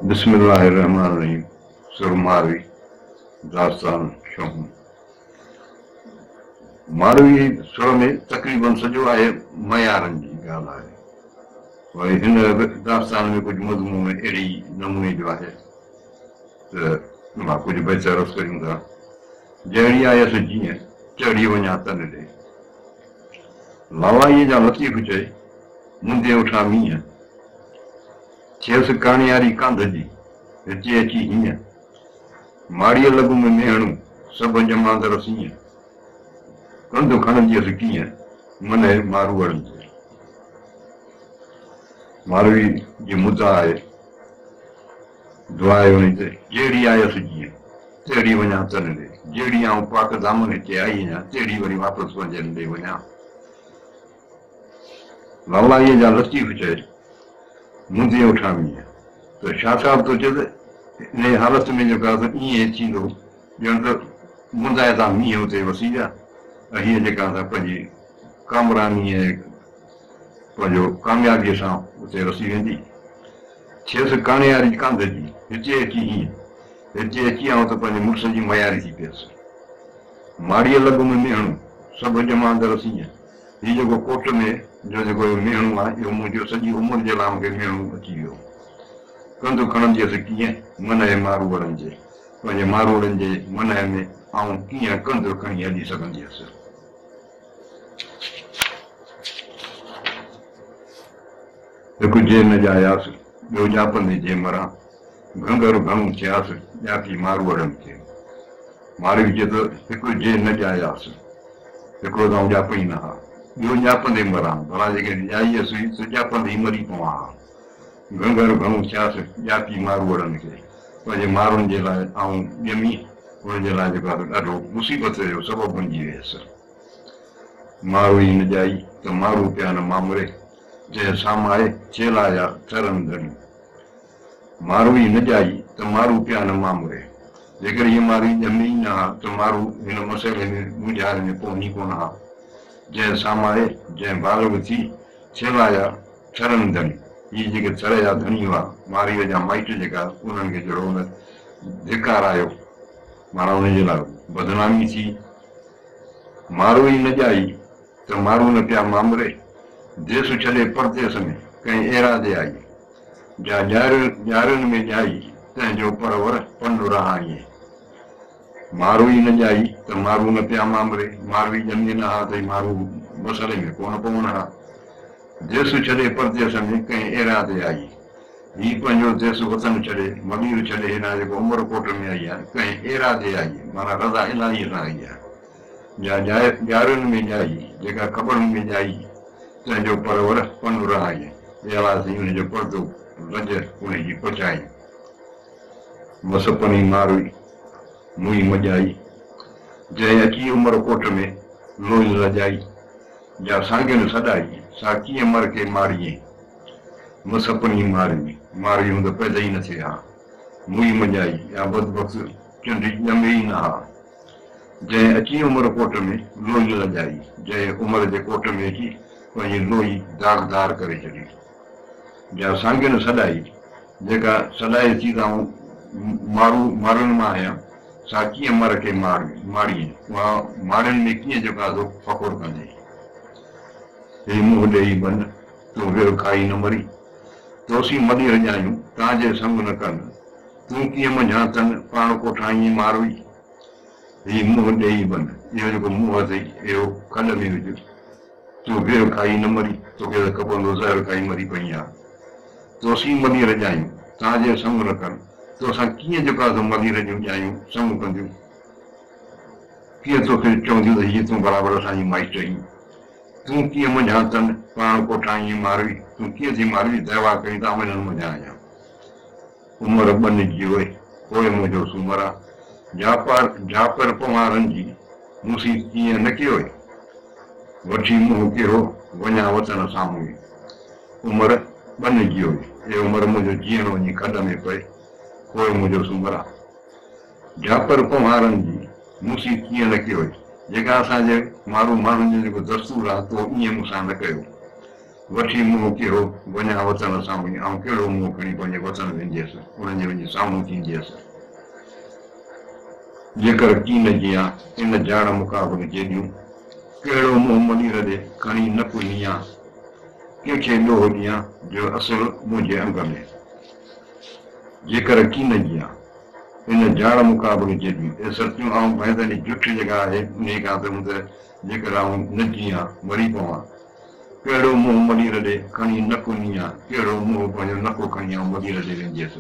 बिस्मिल्लाहिर्रहमानिर्रहीम सुरमारवी दास्तान शोहम मारवी सुर में तकरीबन सजो आहे मयारनि जी ॻाल्हि आहे वरी हिन दास्तान में कुझु मज़मून अहिड़ी नमूने जो आहे त मां कुझु बच अर्ज़ कयूं था जहिड़ी आयसि जीअं चढ़ी वञा तन ॾे लावाईअ जा लतीफ़ चए मुंदे उठा मींहं थियसि काणियारी कांध जी हिते अची हीअं माड़ीअ लॻु में मेहणूं सभु जमांदर सीअं कंधु खणंदियसि कीअं मन मारूअड़नि जे मारवी जी मुद्दा आहे दुआ आहे उन ते जहिड़ी आयसि जीअं तहिड़ी वञा तन ॾे जहिड़ी आऊं पाक दामन हिते आई आहियां तहिड़ी वरी वापसि पंहिंजनि ॾे वञा लालाईअ जा लतीफ़ चए मुंदे उठा मींहं त छा साहिब थो चए त इन हालत में जेको आहे त ईअं थींदो ॼण त मुंदाए था मींहं उते वसी विया ऐं हीअ जेका असां पंहिंजी कामरानी ऐं पंहिंजो कामयाबीअ सां उते वसी वेंदी थियसि काणियारी कांध जी हिते अची हीअं हिते अची आऊं त पंहिंजे मुड़ुस जी मयारी थी पियसि माड़ीअ लॻु में मेहणूं सभु जमांदर सीअं हीउ जेको कोट में जो जेको मेहणूं आहे इहो मुंहिंजो सॼी उमिरि जे लाइ मूंखे मेहणूं अची वियो कंधु खणंदियसि कीअं मन जे मारूअड़नि जे पंहिंजे मारूअड़नि जे मन में ऐं कीअं कंधु खणी हली सघंदी हुअसि हिकु जे न ॼायासि ॿियो ॼापंदे जे मरां घंगर घणो थियासि ॼाती मारूअड़नि खे मारवी चए थो हिकु जे न ॼायासि हिकिड़ो त ॼापई न हा ॿियो ॼापंदे मरां भला जेके ॼाई हुअसि त ॼापंदे ई मरी पवां हा घंगर घणो थियासि ॼाती मारूअड़नि खे पंहिंजे मारुनि जे लाइ ऐं ॼमी हुन जे लाइ जेको आहे ॾाढो मुसीबत जो सबबु बणिजी वियसि मारू ई न ॼाई त मारू पिया न मामरे जंहिं सामाए चेलाया चरनि धणी मारू ई न ॼाई त मारू पिया न मामरे जेकर हीअ मारू ॼमी न हा त मारू हिन मसइले में मुंझारे में पहुनी कोन हा जंहिं सामाए जंहिं बालग थी चेलाया चरनि धणी हीअ जेके चर जा धणी हुआ मारीअ जा माइट जेका उन्हनि खे जहिड़ो हुन धिकार आयो माना हुनजे लाइ बदनामी थी मारू ई न ॼाई त मारू न पिया मामरे देस छॾे परदेस में कंहिं एरादे आई जा ॼारियुनि में ॼाई तंहिंजो परवर पंडु रहाईं मारू ई न ॼाई त मारू न पिया मामरे मारवी ॼमी न हा त मारू मसइले में कोन पवनि हा देस छॾे परदेस में कंहिं एरादे आई हीउ पंहिंजो देस वतन छॾे मगीर छॾे हिन जेको उमरकोट में आई आहे कंहिं एरादे आई माना रज़ा इलाहीअ सां आई आहे या ॼारियुनि में ॼाई जेका ख़बरुनि में ॼाई तंहिंजो परवर पंडु रहाई अहिड़ा हुनजो परदो लज उनजी पचाई मसपनी मारवी मुई मॼाई जंहिं अची उमरकोट में लोई लॼाई या साॻियुनि सॾाई सा कीअं मर के मारीअ मसपनी मारवी मारवी हूंदो पैदा ई न थिए हा मुई मॼाई या बदबख़्त चंडी ॼमे ई न हा जंहिं अची उमरकोट में लोई लॼाई जंहिं उमिरि जे कोट में अची पंहिंजी लोई दागदार करे छॾी या साॻियुनि सॾाई जेका सॾाए थी त मारुनि मां आहियां सा कीअं मर के माड़ीअ उहा माड़ियुनि में कीअं जेको आहे फ़ख़ुरु कंदे हे मुंहुं ॾेई बन तूं वियो खाई न मरी तोसी मॾी रॼायूं तव्हांजे संग न कनि तूं कीअं मंझां तन पाण को ठाहीं मारवी ही मुंहुं ॾेई बन इहो जेको मुंहुं अथई इहो खॾ में विझ तूं वियो खाई न मरी तोखे त खपंदो ज़हर खाई मरी पई आहे तोसी मॾी रॼायूं तव्हांजे संग न कनि तोसां कीअं जेको आहे मॾी रॼूं ॼायूं संग कंदियूं कीअं तोखे चवंदियूं त हीअ तूं बराबरि असांजी माइट आहीं तूं कीअं मंझां तन पाण को ठाहीं मारवी तूं कीअं थी मारवी दवा कई त वञनि मंझां आहियां उमिरि बनिजी वई पोइ मुंहिंजो सूमरा जापर पवारनि जी मूंसी कीअं न कयो वठी मुंहुं कहिड़ो वञा वतन साम्हूं उमिरि बनिजी वई हे उमिरि मुंहिंजो जीअण वञी खॾ में पए पोइ मुंहिंजो सूमरा जापर पवारनि जी मूंसी कीअं न कयो जेका असांजे माण्हुनि जो जेको दस्तूर आहे तो ईअं मूंसां न कयो वठी मुंहुं कहिड़ो वञा वतन साम्हूं ऐं कहिड़ो मुंहुं खणी पंहिंजे वतन वेंदियसि उन्हनि जे वञी साम्हूं थींदियसि जेकर कीन जी आहे इन ॼाण मुक़ाबले जेॾियूं कहिड़ो मुंहुं मनीर ॾे खणी न पुञियां कंहिंखे ॾोह ॾियां जो असुलु मुंहिंजे अंग में जेकर कीन जी आहे इन ॼाण मुक़ाबले जेॾियूं ए सचियूं ऐं भैंसनि जी जुठ जेका आहे उन खां त जेकर आऊं न जीआं मरी पवां कहिड़ो मुंहुं मनीर ॾे खणी न पुञियां कहिड़ो मुंहुं पंहिंजो नको खणी आऊं मनीर ॾे वेंदियसि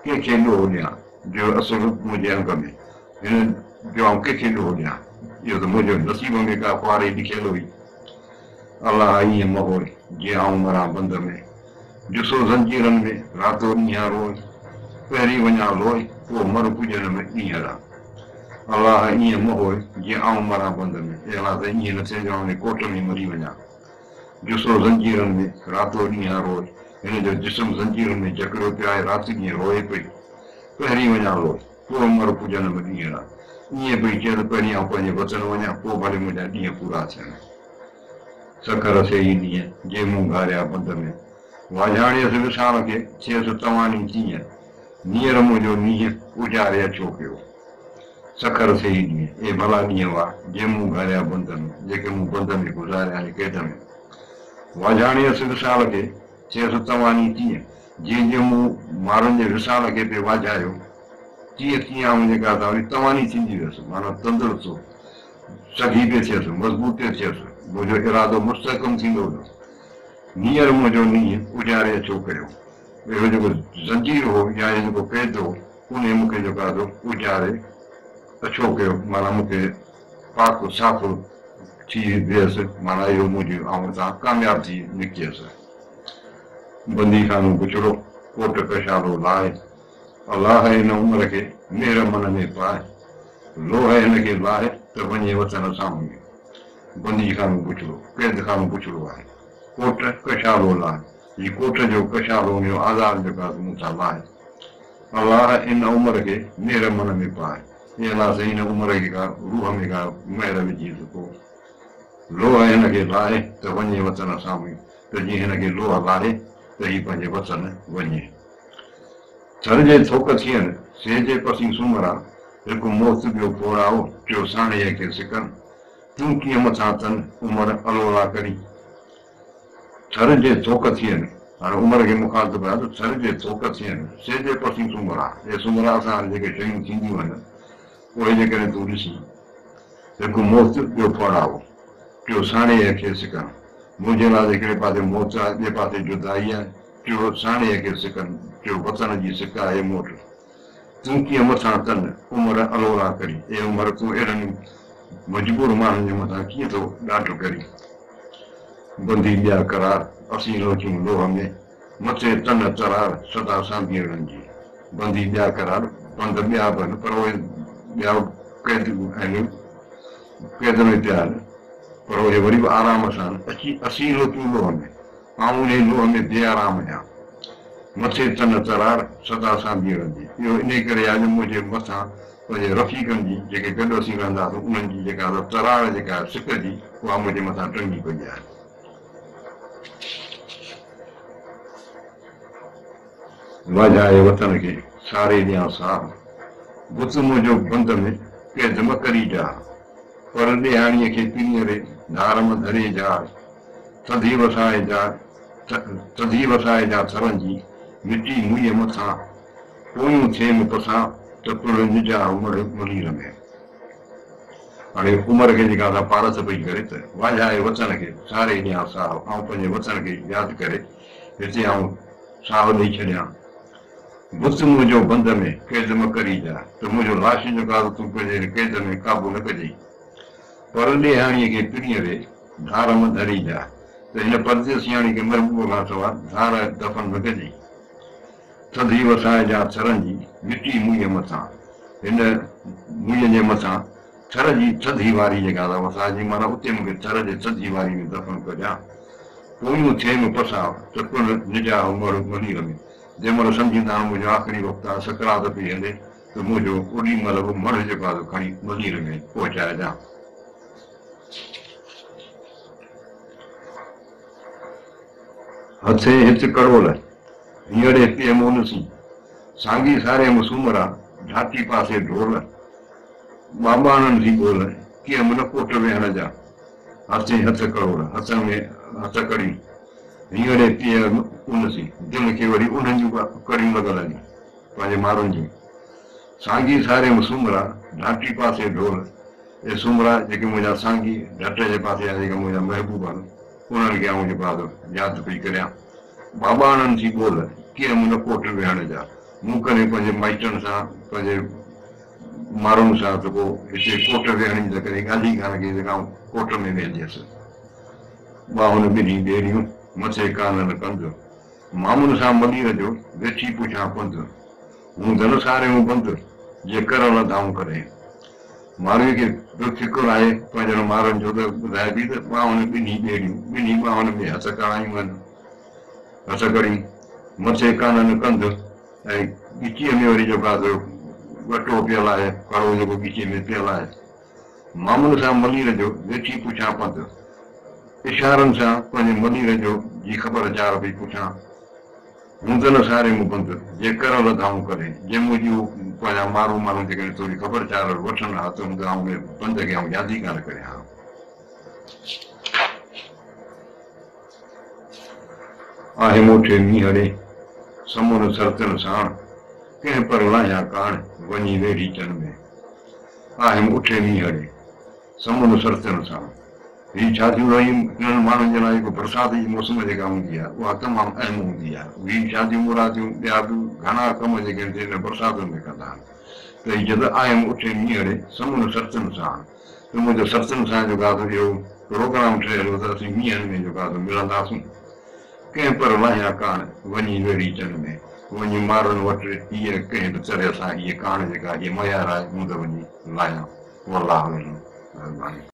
कंहिंखे ॾोह ॾियां जो असुलु मुंहिंजे अंग में हिन जो आऊं कंहिंखे ॾोह ॾियां इहो त मुंहिंजो नसीब में का ख्वारी लिखियल हुई अलाह ईअं महोर जीअं आऊं मरां बंद में ॾिसो ज़ंजीरनि में रातो ॾींहुं रोज़ पहिरीं वञा लोई पोइ मर पुॼण में ॾींहं अलाह ईअं महोर जीअं आऊं मरां बंद में अलाह त ईअं न थिए जो आऊं कोट में मरी वञा ॾिसो ज़ंजीरनि में रातो ॾींहुं रोज़ हिन जो जिस्म ज़ंजीरनि में जकड़ियो पियो आहे राति ॾींहुं रोए पई पहिरीं वञा लोई पोइ मर पुॼण में ॾींहं ईअं पई चए त पहिरीं आऊं पंहिंजे वचन वञा पोइ भले मुंहिंजा ॾींहं पूरा थियनि सखर से ई ॾींहं जे मूं घारिया बंद में वाझाणियसि विसाण खे थियसि तव्हांनी कीअं नीअर मुंहिंजो नींहं उजारे अचो पियो सखर से ई ॾींहं ए भला ॾींहं हुआ जे मूं घारिया बंद में जेके मूं बंद में गुज़ारिया आहिनि कैद में वाझाणियसि विसाल खे थियसि तव्हांनी कीअं जीअं जीअं मूं माण्हुनि जे विसाल खे पियो वाझायो तीअं तीअं आऊं जेका तव्हांनी थींदी वियसि माना तंदुरुस्त सघी पियो थियसि मज़बूत पियो थियसि मुंहिंजो इरादो मुस्तहकम थींदो हुयो नीअर मुंहिंजो नींहं उजारे अचो कयो अहिड़ो जेको ज़ंजीर हो या जेको कैद हो उन मूंखे जेको आहे उजारे अछो कयो माना मूंखे पाक साफ़ थी वियसि माना इहो मुंहिंजी ऐं हुतां कामयाबु थी निकियसि बंदी खानो गुचड़ो कोट कशालो लाहे अलाह हिन उमिरि खे मेर मन में पाए लोह हिनखे लाहे त वञे वतन साम्हूं बंदी खानो गुचड़ो कैद खानो गुचड़ो आहे कोट कशालो लाहे हीउ कोट जो कशालो हुनजो आज़ाद जेको आहे मूं सां लाहे अलाह इन उमिरि खे मेर मन में पाए ईअं अलाह साईं हिन उमिरि खे का रूह में का महिर विझी सघो लोह हिनखे लाहे त वञे वतन साम्हूं त जीअं हिनखे लोह लाहे त हीउ पंहिंजे वतन वञे थर जे थोक थियनि सेजे पसी सुमरा हिकु मोत ॿियो फोड़ाओ टियों साणीअ खे सिकनि तूं कीअं मथां अथनि उमिरि अलोला करी थर जे थोक थियनि हाणे उमिरि खे मुखातिब आहे त थर जे थोक थियनि सेजे पसी सुमरा हे सुमरा सां जेके शयूं थींदियूं आहिनि उहे जेकॾहिं तूं ॾिसी हिकु मोत ॿियो फोड़ाओ टियों साणीअ खे सिकनि मुंहिंजे लाइ हिकिड़े पासे मोत आहे ॿिए पासे जुदाई आहे टियों साणीअ खे सिकनि टियों वतन जी सिक आहे मोट तूं कीअं मथां अथनि उमिरि अलोला करी ए उमिरि तूं अहिड़नि मजबूर माण्हुनि जे मथां कीअं थो ॾाढो करी बंदी ॿिया करार असीं रोचियूं लोह में मथे तन तरार सदा सांभीअड़नि जी बंदी ॿिया करार बंद ॿिया बि आहिनि पर उहे ॿिया कैद आहिनि कैद में पिया आहिनि पर उहे वरी बि आराम सां अची असीं रोचियूं लोह में ऐं उन लोह में बेआराम आहियां मथे तन तरार सदा सांभीअड़नि जी इहो इन करे आहे जो मुंहिंजे मथां पंहिंजे रफ़ीक़नि जी जेके गॾु असीं रहंदासीं उन्हनि जी जेका तरार जेका आहे सिक जी उहा मुंहिंजे मथां टंगी पई आहे वाझाए वतन खे सारे ॾियां साह बुत मुंहिंजो बंद में कैद म करी जा पर ॾियाणीअ खे पीनीअरे धार में धरे जा थधी वसाए जा थरनि जी मिटी मुंहिंजे मथां पोयूं थियनि पसां त पुर निजा उमिरि मलीर में हाणे उमिरि खे जेका असां पारस पई करे त वाझाए वतन खे सारे ॾियां साह ऐं पंहिंजे वतन खे यादि करे हिते आऊं साह ॾेई छॾियां बुत मुंहिंजो बंद में कैद म करी जा त मुंहिंजो लाश जेको आहे तूं पंहिंजे कैद में काबू न कजांइ पर ॾियाणीअ खे पीनीअरे धार में धरी जा त हिन परदेसियाणी खे महबूब खां सवाइ धार दफ़न न कजांइ थधी वसाए जा थरनि जी मिटी मुंहिंजे मथां हिन मुंहिंजे जे मथां थर जी थधी वारी जेका वसाए जी माना उते मूंखे थर जे थधी वारी में दफ़न कजां पोयूं थियनि पसां त पुर निजा उमिरि मलीर में जंहिंमहिल सम्झींदा मुंहिंजो आख़िरी वक़्तु आहे सकरात पई हले त मुंहिंजो ओॾी महिल बि मढ़ जेको आहे खणी मलीर में पहुचाइजां हथे हिच करोल हींअरे पिए मुनसी सांगी सारे मुसूमरा ढाटी पासे ढोल बाबाणनि जी बोल कीअं मन कोट वेहण जा हथे हथ करोड़ हथ में हथ कड़ी हींअरे पिए उनसी दिलि खे वरी उन्हनि जूं कड़ियूं लॻल आहिनि पंहिंजे माण्हुनि जूं सांगी सारे मुसूमरा ढाटी पासे ढोल ए सुमरा जेके मुंहिंजा सांगी ढट जे पासे आहे जेके मुंहिंजा महबूब आहिनि उन्हनि खे आउं जेको यादि पई करियां बाबाणनि जी बोल कीअं मुन कोट वेहण जा मूं करे पंहिंजे माइटनि सां पंहिंजे माण्हुनि सां त पोइ हिते कोट वेहण जी त करे ॻाल्हि ई कान कई जेका कोट में वेहंदी हुअसि ॿाहुनि ॿिन्ही ॿेड़ियूं मथे काननि कंद मामुनि सां मलीर जो वेठी पुछां पंधु हूं धन सारे हूं बंदि जे करण लधाऊं करे मारवी खे बि फिकुर आहे पंहिंजनि मारनि जो त ॿुधाए थी त ॿाहुनि ॿिन्ही ॿेड़ियूं ॿिन्ही ॿाहुनि में हथ कड़ायूं आहिनि हथ कड़ी मथे काननि कंद ऐं ॻिचीअ में वरी जेको आहे वटो पियल आहे कड़ो जेको ॻिचीअ में पियल आहे मामुनि सां मलीर जो वेठी पुछां पंधु इशारनि सां पंहिंजे मलीर जो जी ख़बर चार पई पुछां हूंदन सारे मूं बंदि जे कर लधाऊं करे जे मुंहिंजी पंहिंजा माण्हू माण्हू जेके थोरी ख़बर चार वठनि हा त हूंदा आउं बंदि खे आउं यादि ई कान करियां आहे मोठे मींहड़े समुन सरतन साण कंहिं पर लाहिया कान वञी वेड़ी चन में आहे मोठे मींहड़े समुन सरतन साण ही शादियूं हिननि माण्हुनि जे लाइ बरसाति जी मौसम जेका हूंदी आहे उहा तमामु अहम हूंदी आहे ही शादियूं मुरादियूं ॿिया बि घणा कम जेके हिन बरसातियुनि में कंदा आहिनि त हीअ त आयमि उठे मींहड़े समुन सरतनि सां त मुंहिंजो सरतनि सां जेको आहे इहो प्रोग्राम ठहियलु त असीं मींहनि में जेको आहे मिलंदासीं कंहिं पर लाहिया कान वञी वेड़ी चन में वञी मारुनि वटि हीअ कंहिं बि तरह सां हीअ कान जेका हीअ मयार आहे मूं त वञी लाहियां अलाह महिरबानी